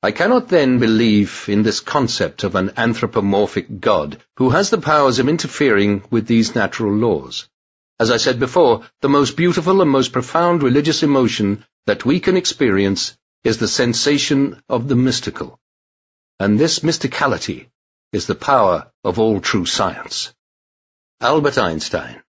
I cannot then believe in this concept of an anthropomorphic God who has the powers of interfering with these natural laws. As I said before, the most beautiful and most profound religious emotion that we can experience is the sensation of the mystical. And this mysticality is the power of all true science. Albert Einstein.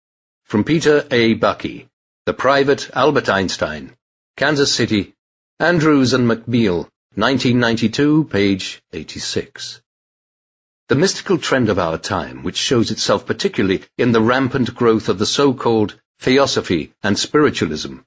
From Peter A. Bucky, The Private Albert Einstein, Kansas City, Andrews and McBeal, 1992, page 86. The mystical trend of our time, which shows itself particularly in the rampant growth of the so-called theosophy and spiritualism,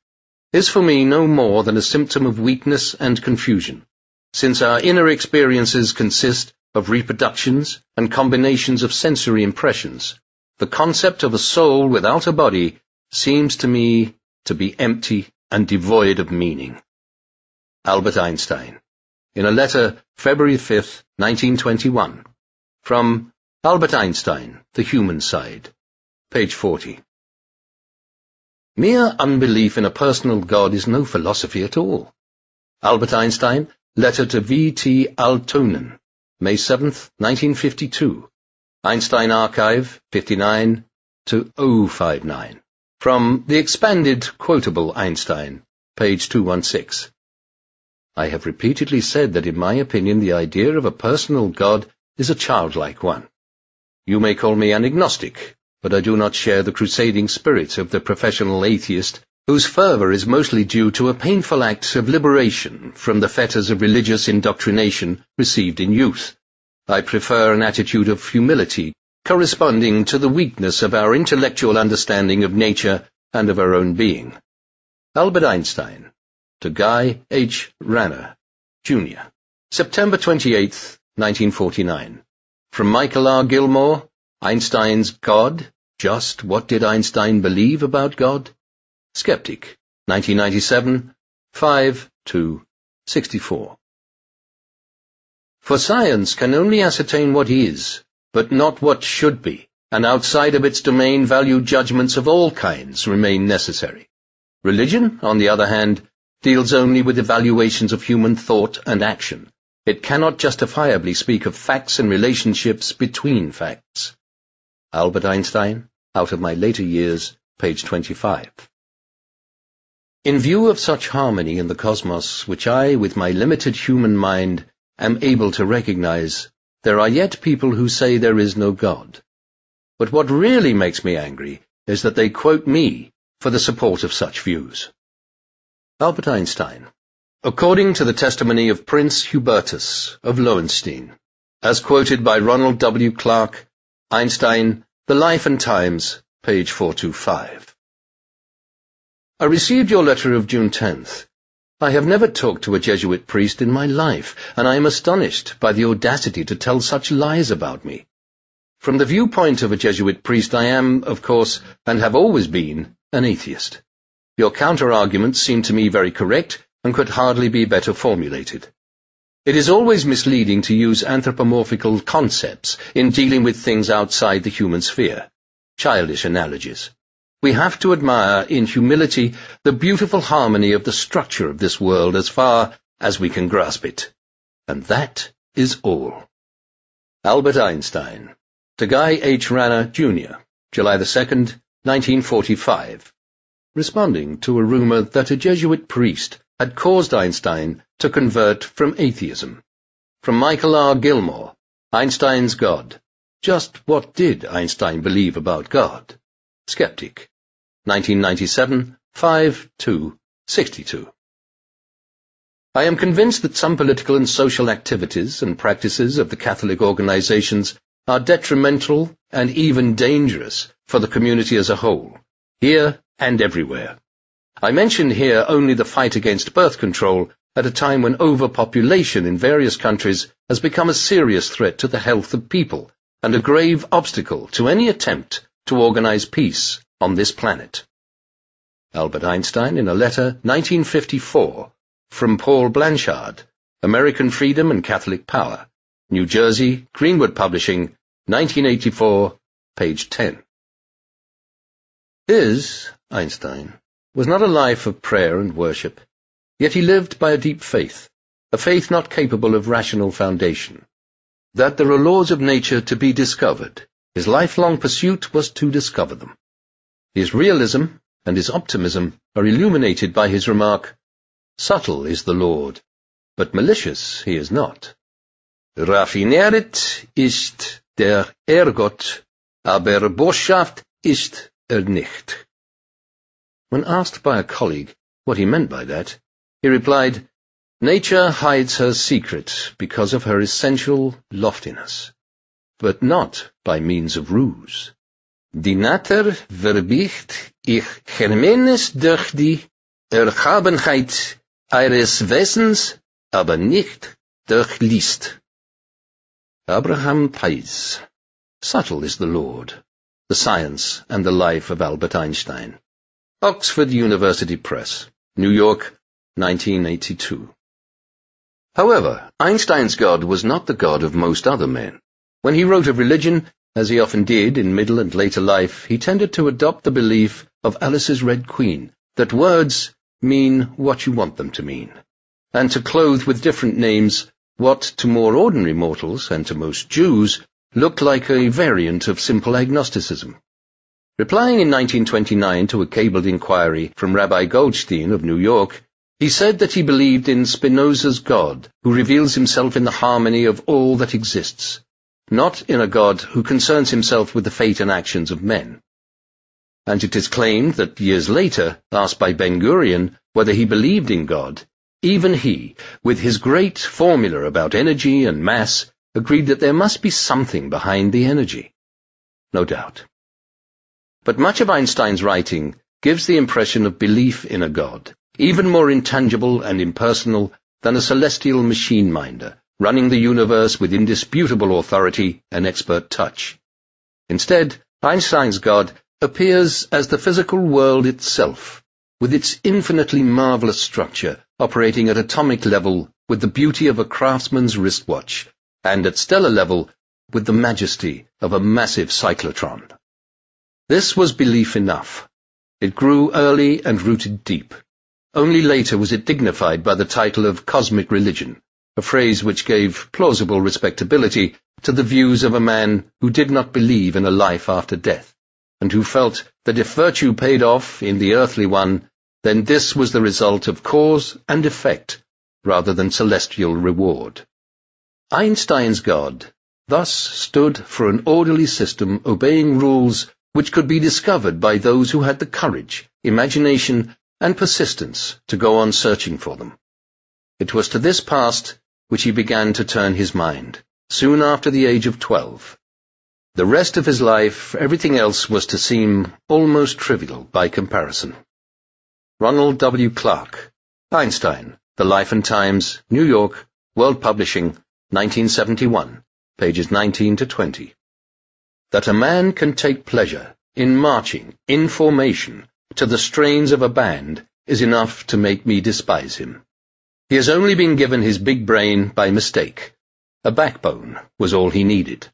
is for me no more than a symptom of weakness and confusion, since our inner experiences consist of reproductions and combinations of sensory impressions. The concept of a soul without a body seems to me to be empty and devoid of meaning. Albert Einstein. In a letter, February 5, 1921. From Albert Einstein, The Human Side. Page 40. Mere unbelief in a personal God is no philosophy at all. Albert Einstein, letter to V.T. Aaltonen, May 7, 1952. Einstein Archive, 59-059. From the expanded quotable Einstein, page 216. I have repeatedly said that in my opinion the idea of a personal God is a childlike one. You may call me an agnostic, but I do not share the crusading spirit of the professional atheist, whose fervour is mostly due to a painful act of liberation from the fetters of religious indoctrination received in youth. I prefer an attitude of humility, corresponding to the weakness of our intellectual understanding of nature and of our own being. Albert Einstein, to Guy H. Ranner, Jr., September 28, 1949. From Michael R. Gilmore, Einstein's God, Just What Did Einstein Believe About God? Skeptic, 1997, 5-64. For science can only ascertain what is, but not what should be, and outside of its domain value judgments of all kinds remain necessary. Religion, on the other hand, deals only with evaluations of human thought and action. It cannot justifiably speak of facts and relationships between facts. Albert Einstein, Out of My Later Years, page 25. In view of such harmony in the cosmos, which I, with my limited human mind, am able to recognize, there are yet people who say there is no God. But what really makes me angry is that they quote me for the support of such views. Albert Einstein. According to the testimony of Prince Hubertus of Lowenstein, as quoted by Ronald W. Clark, Einstein, The Life and Times, page 425. I received your letter of June 10th. I have never talked to a Jesuit priest in my life, and I am astonished by the audacity to tell such lies about me. From the viewpoint of a Jesuit priest, I am, of course, and have always been, an atheist. Your counter-arguments seem to me very correct and could hardly be better formulated. It is always misleading to use anthropomorphical concepts in dealing with things outside the human sphere. Childish analogies. We have to admire, in humility, the beautiful harmony of the structure of this world as far as we can grasp it. And that is all. Albert Einstein. To Guy H. Ranner, Jr., July 2nd, 1945. Responding to a rumor that a Jesuit priest had caused Einstein to convert from atheism. From Michael R. Gilmore, Einstein's God. Just what did Einstein believe about God? Skeptic. 1997, 5-62. I am convinced that some political and social activities and practices of the Catholic organizations are detrimental and even dangerous for the community as a whole, here and everywhere. I mention here only the fight against birth control at a time when overpopulation in various countries has become a serious threat to the health of people and a grave obstacle to any attempt to organize peace on this planet. Albert Einstein, in a letter, 1954, from Paul Blanchard, American Freedom and Catholic Power, New Jersey, Greenwood Publishing, 1984, page 10. His, Einstein, was not a life of prayer and worship, yet he lived by a deep faith, a faith not capable of rational foundation. That there are laws of nature to be discovered, his lifelong pursuit was to discover them. His realism and his optimism are illuminated by his remark, "Subtle is the Lord, but malicious he is not. Raffineret ist der Gott, aber boshaft ist nicht." When asked by a colleague what he meant by that, he replied, "Nature hides her secret because of her essential loftiness, but not by means of ruse. Die Natur verbiegt ich Germenes durch die Erhabenheit eines Wesens, aber nicht durch List." Abraham Pais. Subtle is the Lord, the Science and the Life of Albert Einstein. Oxford University Press, New York, 1982. However, Einstein's God was not the God of most other men. When he wrote of religion, as he often did in middle and later life, he tended to adopt the belief of Alice's Red Queen, that words mean what you want them to mean, and to clothe with different names what to more ordinary mortals, and to most Jews, looked like a variant of simple agnosticism. Replying in 1929 to a cabled inquiry from Rabbi Goldstein of New York, he said that he believed in Spinoza's God, who reveals himself in the harmony of all that exists, not in a God who concerns himself with the fate and actions of men. And it is claimed that years later, asked by Ben-Gurion whether he believed in God, even he, with his great formula about energy and mass, agreed that there must be something behind the energy. No doubt. But much of Einstein's writing gives the impression of belief in a God, even more intangible and impersonal than a celestial machine-minder, running the universe with indisputable authority and expert touch. Instead, Einstein's God appears as the physical world itself, with its infinitely marvelous structure operating at atomic level with the beauty of a craftsman's wristwatch, and at stellar level with the majesty of a massive cyclotron. This was belief enough. It grew early and rooted deep. Only later was it dignified by the title of cosmic religion, a phrase which gave plausible respectability to the views of a man who did not believe in a life after death, and who felt that if virtue paid off in the earthly one, then this was the result of cause and effect rather than celestial reward. Einstein's God thus stood for an orderly system obeying rules which could be discovered by those who had the courage, imagination, and persistence to go on searching for them. It was to this past which he began to turn his mind, soon after the age of 12. The rest of his life, everything else was to seem almost trivial by comparison. Ronald W. Clark, Einstein, The Life and Times, New York, World Publishing, 1971, pages 19 to 20. That a man can take pleasure in marching, in formation, to the strains of a band is enough to make me despise him. He has only been given his big brain by mistake. A backbone was all he needed.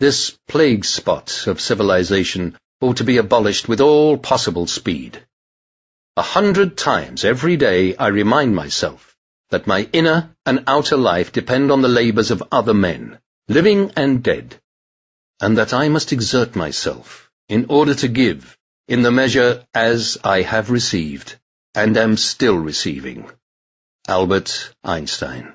This plague spot of civilization ought to be abolished with all possible speed. 100 times every day I remind myself that my inner and outer life depend on the labors of other men, living and dead, and that I must exert myself in order to give in the measure as I have received and am still receiving. Albert Einstein.